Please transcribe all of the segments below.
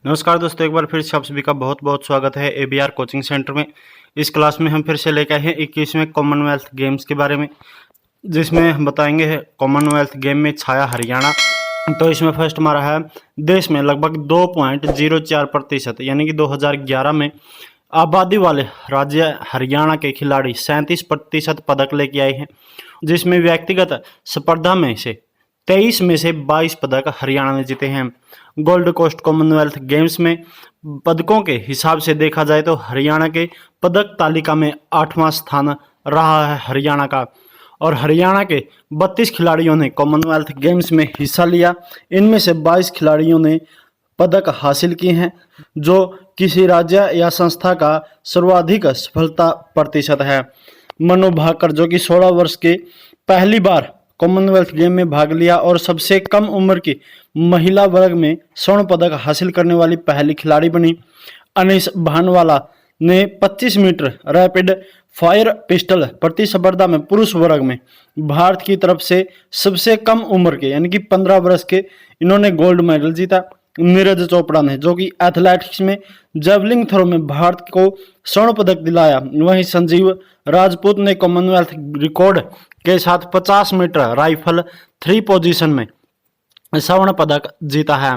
नमस्कार दोस्तों, एक बार फिर से आप सभी का बहुत बहुत स्वागत है ABR कोचिंग सेंटर में। इस क्लास में हम फिर से लेकर आए हैं 21वें कॉमनवेल्थ गेम्स के बारे में, जिसमें हम बताएंगे कॉमनवेल्थ गेम में छाया हरियाणा। तो इसमें फर्स्ट हमारा है देश में लगभग 2.04% यानी कि 2011 में आबादी वाले राज्य हरियाणा के खिलाड़ी 37% पदक लेके आए हैं, जिसमें व्यक्तिगत स्पर्धा में से 23 में से 22 पदक हरियाणा ने जीते हैं। गोल्ड कोस्ट कॉमनवेल्थ गेम्स में पदकों के हिसाब से देखा जाए तो हरियाणा के पदक तालिका में 8वां स्थान रहा है हरियाणा का, और हरियाणा के 32 खिलाड़ियों ने कॉमनवेल्थ गेम्स में हिस्सा लिया। इनमें से 22 खिलाड़ियों ने पदक हासिल किए हैं, जो किसी राज्य या संस्था का सर्वाधिक सफलता प्रतिशत है। मनु भाकर, जो कि 16 वर्ष के पहली बार कॉमनवेल्थ गेम में भाग लिया और सबसे कम उम्र की महिला वर्ग में स्वर्ण पदक हासिल करने वाली पहली खिलाड़ी बनी। अनीस भानवाला ने 25 मीटर रैपिड फायर पिस्टल प्रतिस्पर्धा में पुरुष वर्ग में भारत की तरफ से सबसे कम उम्र के यानी कि 15 वर्ष के इन्होंने गोल्ड मेडल जीता। नीरज चोपड़ा ने, जो कि एथलेटिक्स में जेवलिंग थ्रो में भारत को स्वर्ण पदक दिलाया। वहीं संजीव राजपूत ने कॉमनवेल्थ रिकॉर्ड के साथ 50 मीटर राइफल 3 पोजीशन में स्वर्ण पदक जीता है।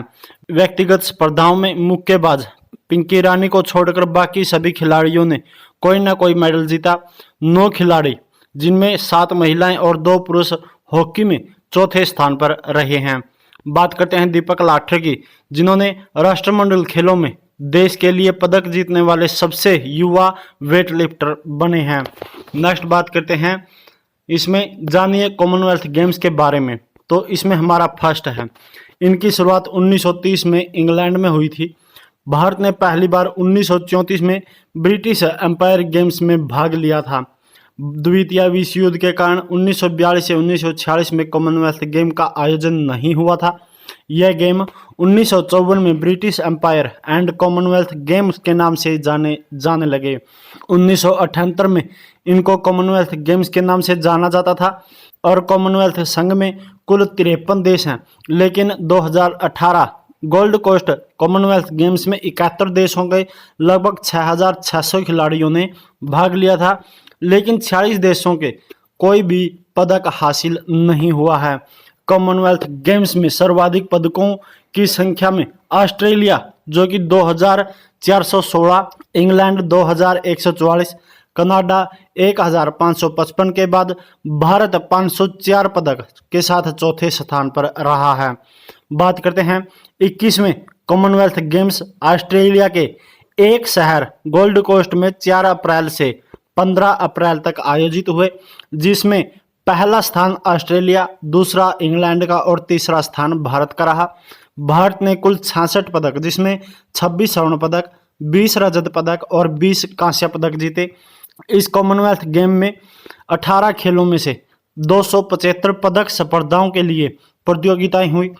व्यक्तिगत स्पर्धाओं में मुक्केबाज पिंकी रानी को छोड़कर बाकी सभी खिलाड़ियों ने कोई ना कोई मेडल जीता। 9 खिलाड़ी, जिनमें 7 महिलाएं और 2 पुरुष हॉकी में चौथे स्थान पर रहे हैं। बात करते हैं दीपक लाठर की, जिन्होंने राष्ट्रमंडल खेलों में देश के लिए पदक जीतने वाले सबसे युवा वेट लिफ्टर बने हैं। नेक्स्ट बात करते हैं, इसमें जानिए कॉमनवेल्थ गेम्स के बारे में। तो इसमें हमारा फर्स्ट है, इनकी शुरुआत 1930 में इंग्लैंड में हुई थी। भारत ने पहली बार 1934 में ब्रिटिश एम्पायर गेम्स में भाग लिया था। द्वितीय विश्व युद्ध के कारण 1942 से 1946 में कॉमनवेल्थ गेम का आयोजन नहीं हुआ था। यह गेम 1954 में British Empire and Commonwealth Games के नाम से जाने लगे। 1978 में इनको कॉमनवेल्थ गेम्स के नाम से जाना जाता था, और कॉमनवेल्थ संघ में कुल 53 देश हैं। लेकिन 2018 गोल्ड कोस्ट कॉमनवेल्थ गेम्स में 71 देशों के लगभग 6600 खिलाड़ियों ने भाग लिया था, लेकिन 46 देशों के कोई भी पदक हासिल नहीं हुआ है। कॉमनवेल्थ गेम्स में सर्वाधिक पदकों की संख्या में ऑस्ट्रेलिया, जो कि 2416, इंग्लैंड 2144, कनाडा 1555 के बाद भारत 504 पदक के साथ चौथे स्थान पर रहा है। बात करते हैं 21वें कॉमनवेल्थ गेम्स ऑस्ट्रेलिया के एक शहर गोल्ड कोस्ट में 4 अप्रैल से 15 अप्रैल तक आयोजित हुए, जिसमें पहला स्थान ऑस्ट्रेलिया, दूसरा इंग्लैंड का और तीसरा स्थान भारत का रहा। भारत ने कुल 66 पदक, जिसमें 26 स्वर्ण पदक, 20 रजत पदक और 20 कांस्य पदक जीते। इस कॉमनवेल्थ गेम में 18 खेलों में से 275 पदक स्पर्धाओं के लिए प्रतियोगिताएं हुई।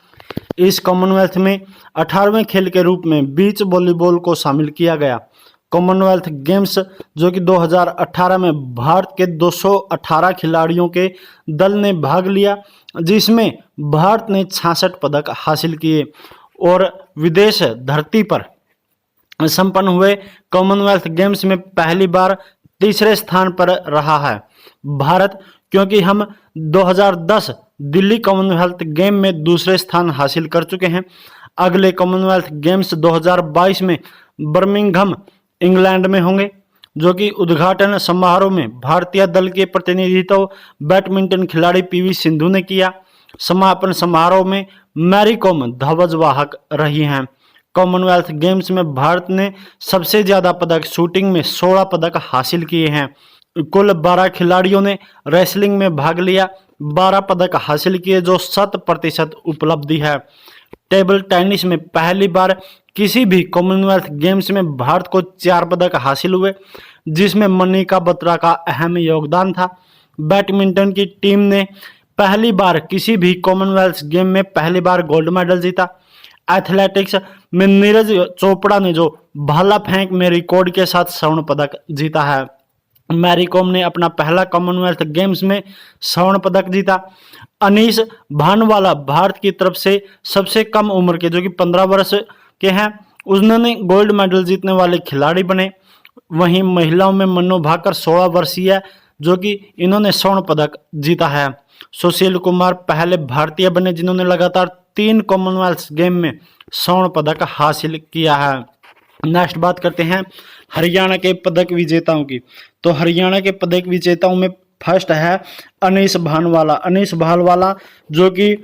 इस कॉमनवेल्थ में 18वें खेल के रूप में बीच वॉलीबॉल को शामिल किया गया। कॉमनवेल्थ गेम्स, जो कि 2018 में भारत के 218 खिलाड़ियों के दल ने भाग लिया, जिसमें भारत ने 66 पदक हासिल किए, और विदेश धरती पर संपन्न हुए कॉमनवेल्थ गेम्स में पहली बार तीसरे स्थान पर रहा है भारत, क्योंकि हम 2010 दिल्ली कॉमनवेल्थ गेम में दूसरे स्थान हासिल कर चुके हैं। अगले कॉमनवेल्थ गेम्स 2022 में बर्मिंघम इंग्लैंड में होंगे, जो कि उद्घाटन समारोह में भारतीय दल के प्रतिनिधित्व बैडमिंटन खिलाड़ी PV सिंधु ने किया। समापन समारोह में मैरी कॉम ध्वजवाहक रही हैं। कॉमनवेल्थ गेम्स में भारत ने सबसे ज्यादा पदक शूटिंग में 16 पदक हासिल किए हैं। कुल 12 खिलाड़ियों ने रेसलिंग में भाग लिया, 12 पदक हासिल किए, जो 100% उपलब्धि है। टेबल टेनिस में पहली बार किसी भी कॉमनवेल्थ गेम्स में भारत को 4 पदक हासिल हुए, जिसमें मनिका बत्रा का अहम योगदान था। बैडमिंटन की टीम ने पहली बार किसी भी कॉमनवेल्थ गेम में पहली बार गोल्ड मेडल जीता। एथलेटिक्स में नीरज चोपड़ा ने, जो भाला फेंक में रिकॉर्ड के साथ स्वर्ण पदक जीता है। मैरी कॉम ने अपना पहला कॉमनवेल्थ गेम्स में स्वर्ण पदक जीता। अनीस भानवाला भारत की तरफ से सबसे कम उम्र के, जो कि 15 वर्ष के हैं, उन्होंने गोल्ड मेडल जीतने वाले खिलाड़ी बने। वहीं महिलाओं में मनु भाकर 16 वर्षीय जो कि इन्होंने स्वर्ण पदक जीता है। सुशील कुमार पहले भारतीय बने जिन्होंने लगातार 3 कॉमनवेल्थ गेम में स्वर्ण पदक हासिल किया है। नेक्स्ट बात करते हैं हरियाणा के पदक विजेताओं की। तो हरियाणा के पदक विजेताओं में फर्स्ट है अनीस भानवाला। अनीस भानवाला जो कि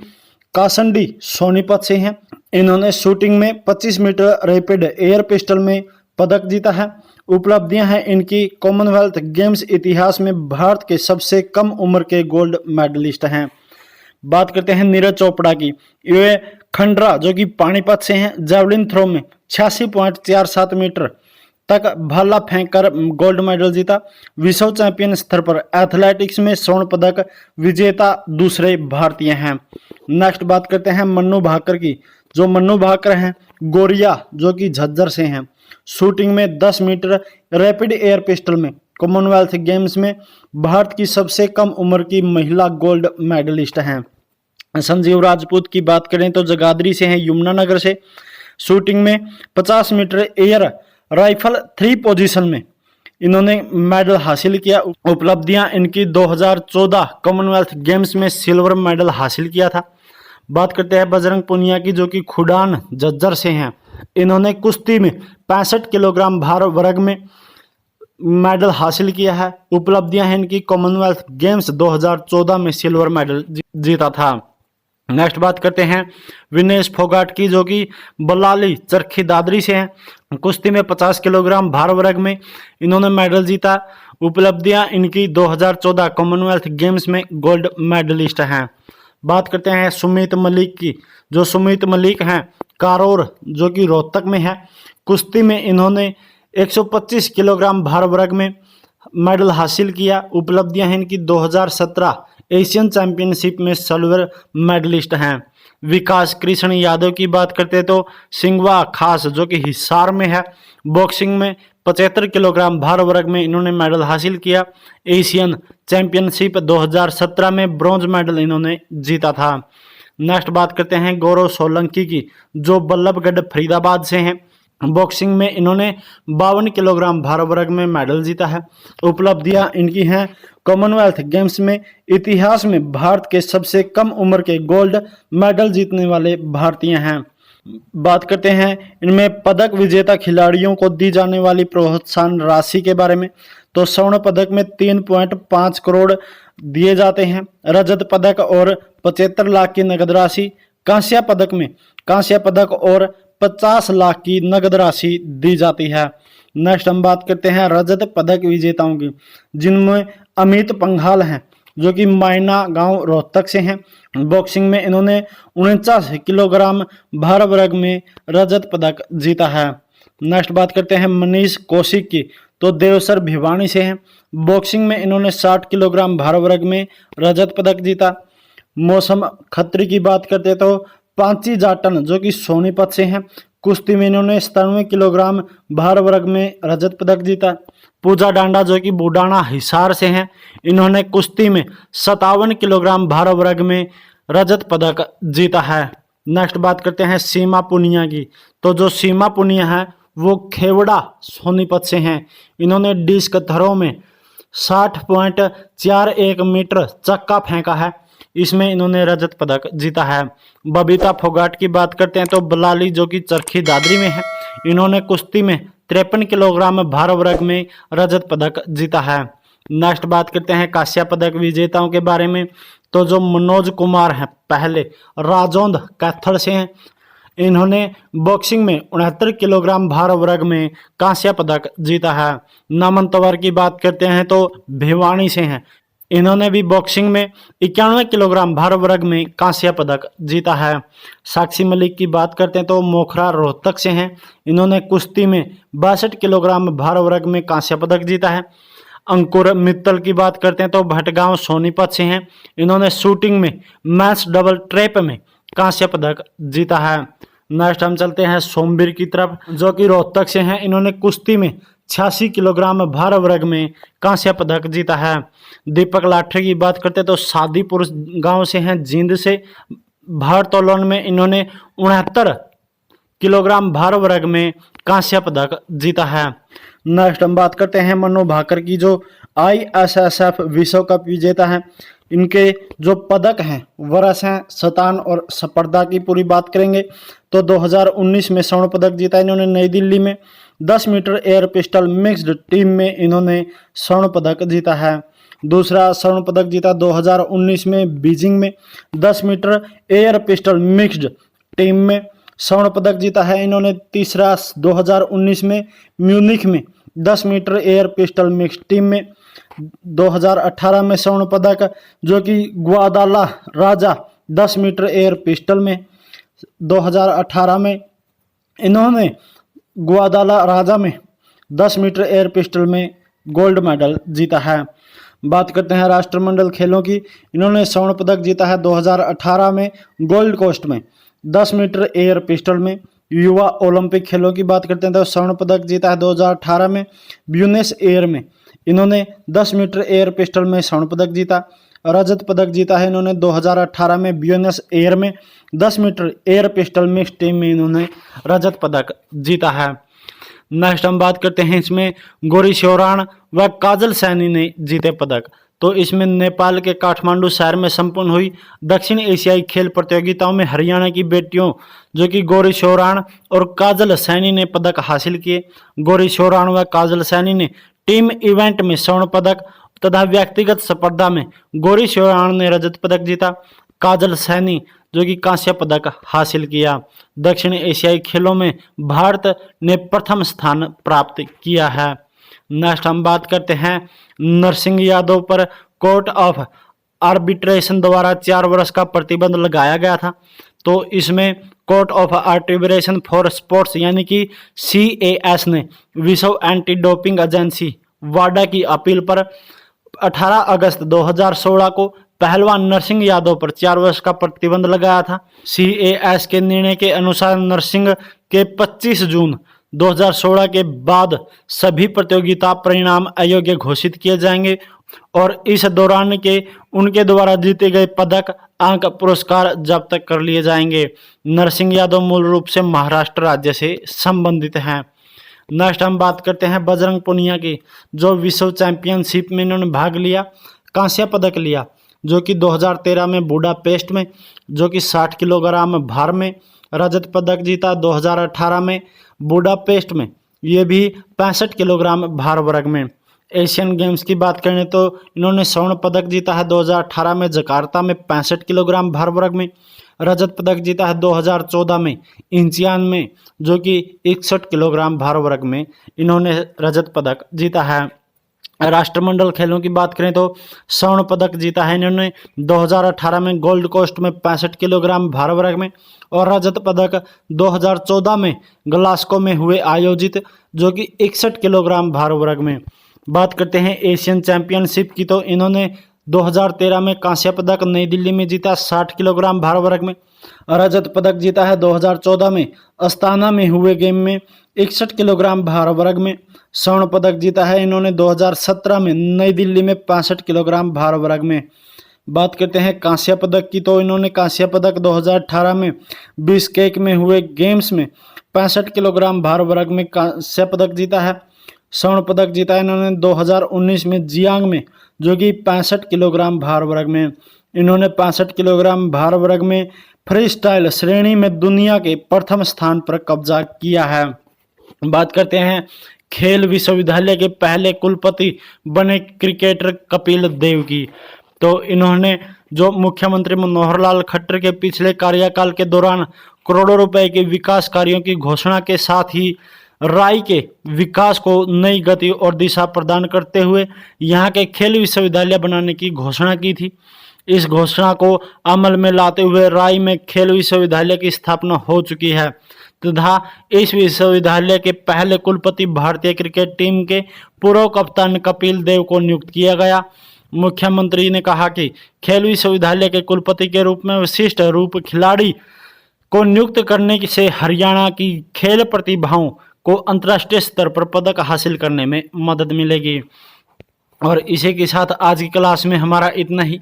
कासंडी सोनीपत से हैं। इन्होंने शूटिंग में 25 मीटर रैपिड एयर पिस्टल में पदक जीता है। उपलब्धियां हैं इनकी कॉमनवेल्थ गेम्स इतिहास में भारत के सबसे कम उम्र के गोल्ड मेडलिस्ट हैं। बात करते हैं नीरज चोपड़ा की। ये खंडरा जो कि पानीपत से हैं। जेवलिन थ्रो में 86.47 मीटर तक भाला फेंककर गोल्ड मेडल जीता। विश्व चैंपियन स्तर पर एथलेटिक्स में स्वर्ण पदक विजेता दूसरे भारतीय हैं। नेक्स्ट बात करते हैं मनु भाकर की। जो मनु भाकर हैं गोरिया जो कि झज्जर से हैं। शूटिंग में 10 मीटर रैपिड एयर पिस्टल में कॉमनवेल्थ गेम्स में भारत की सबसे कम उम्र की महिला गोल्ड मेडलिस्ट हैं। संजीव राजपूत की बात करें तो जगाधरी से हैं, यमुनानगर से। शूटिंग में 50 मीटर एयर राइफल 3 पोजीशन में इन्होंने मेडल हासिल किया। उपलब्धियां इनकी 2014 कॉमनवेल्थ गेम्स में सिल्वर मेडल हासिल किया था। बात करते हैं बजरंग पुनिया की जो कि खुडान झज्जर से हैं। इन्होंने कुश्ती में 65 किलोग्राम भार वर्ग में मेडल हासिल किया है। उपलब्धियां हैं इनकी कॉमनवेल्थ गेम्स 2014 में सिल्वर मेडल जीता था। नेक्स्ट बात करते हैं विनेश फोगाट की जो कि बलाली चरखी दादरी से हैं। कुश्ती में 50 किलोग्राम भार वर्ग में इन्होंने मेडल जीता। उपलब्धियां इनकी 2014 कॉमनवेल्थ गेम्स में गोल्ड मेडलिस्ट हैं। बात करते हैं सुमित मलिक की। जो सुमित मलिक हैं कारोर जो कि रोहतक में है। कुश्ती में इन्होंने 125 किलोग्राम भार वर्ग में मेडल हासिल किया। उपलब्धियां हैं इनकी 2017 एशियन चैंपियनशिप में सिल्वर मेडलिस्ट हैं। विकास कृष्ण यादव की बात करते हैं तो सिंगवा खास जो कि हिसार में है। बॉक्सिंग में 75 किलोग्राम भार वर्ग में इन्होंने मेडल हासिल किया। एशियन चैंपियनशिप 2017 में ब्रॉन्ज मेडल इन्होंने जीता था। नेक्स्ट बात करते हैं गौरव सोलंकी की जो बल्लभगढ़ फरीदाबाद से हैं। बॉक्सिंग में इन्होंने 52 किलोग्राम भार वर्ग में मेडल जीता है। उपलब्धियां इनकी हैं कॉमनवेल्थ गेम्स में इतिहास में भारत के सबसे कम उम्र के गोल्ड मेडल जीतने वाले भारतीय हैं। बात करते हैं इनमें पदक विजेता खिलाड़ियों को दी जाने वाली प्रोत्साहन राशि के बारे में। तो स्वर्ण पदक में 3.5 करोड़ दिए जाते हैं। रजत पदक और 75 लाख की नगद राशि। कांस्य पदक और 50 लाख की नगद राशि दी जाती है। नेक्स्ट हम बात करते हैं रजत पदक विजेताओं की जिनमें अमित पंघाल हैं जो कि मायना गांव रोहतक से हैं। बॉक्सिंग में इन्होंने 49 किलोग्राम भार वर्ग में रजत पदक जीता है। नेक्स्ट बात करते हैं मनीष कौशिक की। तो देवसर भिवानी से हैं। बॉक्सिंग में इन्होंने 60 किलोग्राम भार वर्ग में रजत पदक जीता। मौसम खत्री की बात करते हैं तो पांची जाटन जो कि सोनीपत से हैं। कुश्ती में इन्होंने 97 किलोग्राम भार वर्ग में रजत पदक जीता। पूजा डांडा जो कि बुडाना हिसार से हैं। इन्होंने कुश्ती में 57 किलोग्राम भार वर्ग में रजत पदक जीता है। नेक्स्ट बात करते हैं सीमा पुनिया की। तो जो सीमा पुनिया है वो खेवड़ा सोनीपत से हैं। इन्होंने डिस्क थ्रो में 60.41 मीटर चक्का फेंका है। इसमें इन्होंने रजत पदक जीता है। बबीता फोगाट की बात करते हैं तो बलाली जो कि चरखी दादरी में है। इन्होंने कुश्ती में 53 किलोग्राम भार वर्ग में रजत पदक जीता है। नेक्स्ट बात करते हैं कांस्य पदक विजेताओं के बारे में। तो जो मनोज कुमार हैं पहले राजौंद कैथल से हैं। इन्होंने बॉक्सिंग में 69 किलोग्राम भार वर्ग में कांस्य पदक जीता है। नमन तंवर की बात करते हैं तो भिवानी से हैं। इन्होंने भी बॉक्सिंग में 91 किलोग्राम भार वर्ग में कांस्य पदक जीता है। साक्षी मलिक की बात करते हैं तो मोखरा रोहतक से हैं। इन्होंने कुश्ती में 62 किलोग्राम भार वर्ग में कांस्य पदक जीता है। अंकुर मित्तल की बात करते हैं तो भटगांव सोनीपत से हैं। इन्होंने शूटिंग में मैच डबल ट्रैप में कांस्य पदक जीता है। नेक्स्ट हम चलते हैं सोमवीर की तरफ जो कि रोहतक से हैं। इन्होंने कुश्ती में 86 किलोग्राम भार वर्ग में कांस्य पदक जीता है। दीपक लाठरी की बात करते हैं तो सादीपुर गांव से हैं जींद से। भारोत्तोलन में इन्होंने 69 किलोग्राम भार वर्ग में कांस्य पदक जीता है। नेक्स्ट हम बात करते हैं मनु भाकर की, जो ISSF विश्व कप विजेता है। इनके जो पदक हैं वर्ष हैं, शतान और स्पर्धा की पूरी बात करेंगे तो 2019 में स्वर्ण पदक जीता इन्होंने नई दिल्ली में। 10 metre air pistol mixed team में इन्होंने स्वर्ण पदक जीता है। दूसरा स्वर्ण पदक जीता 2019 में बीजिंग में। 10 metre air pistol mixed team में स्वर्ण पदक जीता है इन्होंने। तीसरा 2019 में म्यूनिख में 10 metre air pistol mixed team में। 2018 में स्वर्ण पदक जो कि ग्वादालाराजा 10 मीटर एयर पिस्टल में। 2018 में इन्होंने ग्वादालाराजा में 10 मीटर एयर पिस्टल में गोल्ड मेडल जीता है। बात करते हैं राष्ट्रमंडल खेलों की। इन्होंने स्वर्ण पदक जीता है 2018 में गोल्ड कोस्ट में 10 मीटर एयर पिस्टल में। युवा ओलंपिक खेलों की बात करते हैं तो स्वर्ण पदक जीता है 2018 में ब्यूनस एयर में। इन्होंने 10 मीटर एयर पिस्टल में स्वर्ण पदक जीता। रजत पदक जीता है इन्होंने 2018 में ब्यूनस एयर में। 10 metre air pistol mix team में इन्होंने रजत पदक जीता है। नेक्स्ट हम बात करते हैं इसमें गौरी शोराण व काजल सैनी ने जीते पदक। तो इसमें नेपाल के काठमांडू शहर में संपन्न हुई दक्षिण एशियाई खेल प्रतियोगिताओं में हरियाणा की बेटियों जो कि गौरी शोराण और काजल सैनी ने पदक हासिल किए। गौरी शोराण व काजल सैनी ने टीम इवेंट में स्वर्ण पदक तथा व्यक्तिगत स्पर्धा में गौरी शोराण ने रजत पदक जीता। काजल सैनी जो कि कांस्य पदक हासिल किया। दक्षिण एशियाई खेलों में भारत ने प्रथम स्थान प्राप्त किया है। नेक्स्ट हम बात करते हैं नरसिंह यादव पर कोर्ट ऑफ आर्बिट्रेशन द्वारा 4 वर्ष का प्रतिबंध लगाया गया था। तो इसमें court of arbitration for sports यानी कि CAS ने विश्व एंटी डोपिंग एजेंसी वाडा की अपील पर 18 अगस्त 2016 को पहलवान नरसिंह यादव पर 4 वर्ष का प्रतिबंध लगाया था। CAS के निर्णय के अनुसार नरसिंह के 25 जून 2016 के बाद सभी प्रतियोगिता परिणाम अयोग्य घोषित किए जाएंगे और इस दौरान के उनके द्वारा जीते गए पदक, अंक, पुरस्कार जब्त कर लिए जाएंगे। नरसिंह यादव मूल रूप से महाराष्ट्र राज्य से संबंधित हैं। नेक्स्ट हम बात करते हैं बजरंग पुनिया की, जो विश्व चैंपियनशिप में इन्होंने भाग लिया, कांस्य पदक लिया, जो कि 2013 में बुडापेस्ट में जो कि 60 किलोग्राम भार में। रजत पदक जीता 2018 में बुडापेस्ट में, ये भी 65 किलोग्राम भार वर्ग में। एशियन गेम्स की बात करें तो इन्होंने स्वर्ण पदक जीता है 2018 में जकार्ता में 65 किलोग्राम भार वर्ग में। रजत पदक जीता है 2014 में इंचियान में जो कि 61 किलोग्राम भार वर्ग में इन्होंने रजत पदक जीता है। राष्ट्रमंडल खेलों की बात करें तो स्वर्ण पदक जीता है इन्होंने 2018 में गोल्ड कोस्ट में 65 किलोग्राम भार वर्ग में और रजत पदक 2014 में ग्लासगो में हुए आयोजित जो कि 61 किलोग्राम भार वर्ग में। बात करते हैं एशियन चैंपियनशिप की, तो इन्होंने 2013 में कांस्य पदक नई दिल्ली में जीता 60 किलोग्राम भार वर्ग में। रजत पदक जीता है 2014 में अस्ताना में हुए गेम में 61 किलोग्राम भार वर्ग में। स्वर्ण पदक जीता है इन्होंने 2017 में नई दिल्ली में 65 किलोग्राम भार वर्ग में। बात करते हैं कांस्य पदक की, तो इन्होंने कांस्य पदक 2018 में बिश्केक में हुए गेम्स में 65 किलोग्राम भार वर्ग में कांस्य पदक जीता है। स्वर्ण पदक जीता है इन्होंने 2019 में जियांग में जो कि 65 किलोग्राम भार वर्ग में। इन्होंने 65 किलोग्राम भार वर्ग में फ्री स्टाइल श्रेणी में दुनिया के प्रथम स्थान पर कब्जा किया है। बात करते हैं खेल विश्वविद्यालय के पहले कुलपति बने क्रिकेटर कपिल देव की, तो इन्होंने जो मुख्यमंत्री मनोहर लाल खट्टर के पिछले कार्यकाल के दौरान करोड़ों रुपए के विकास कार्यों की घोषणा के साथ ही राय के विकास को नई गति और दिशा प्रदान करते हुए यहाँ के खेल विश्वविद्यालय बनाने की घोषणा की थी। इस घोषणा को अमल में लाते हुए राय में खेल विश्वविद्यालय की स्थापना हो चुकी है तथा इस विश्वविद्यालय के पहले कुलपति भारतीय क्रिकेट टीम के पूर्व कप्तान कपिल देव को नियुक्त किया गया। मुख्यमंत्री ने कहा कि खेल विश्वविद्यालय के कुलपति के रूप में विशिष्ट रूप खिलाड़ी को नियुक्त करने से हरियाणा की खेल प्रतिभाओं को अंतर्राष्ट्रीय स्तर पर पदक हासिल करने में मदद मिलेगी। और इसी के साथ आज की क्लास में हमारा इतना ही,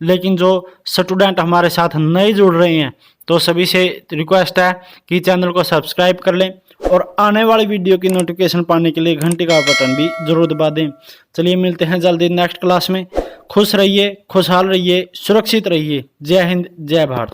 लेकिन जो स्टूडेंट हमारे साथ नए जुड़ रहे हैं तो सभी से रिक्वेस्ट है कि चैनल को सब्सक्राइब कर लें और आने वाली वीडियो की नोटिफिकेशन पाने के लिए घंटी का बटन भी जरूर दबा दें। चलिए मिलते हैं जल्दी नेक्स्ट क्लास में। खुश रहिए, खुशहाल रहिए, सुरक्षित रहिए। जय हिंद, जय भारत।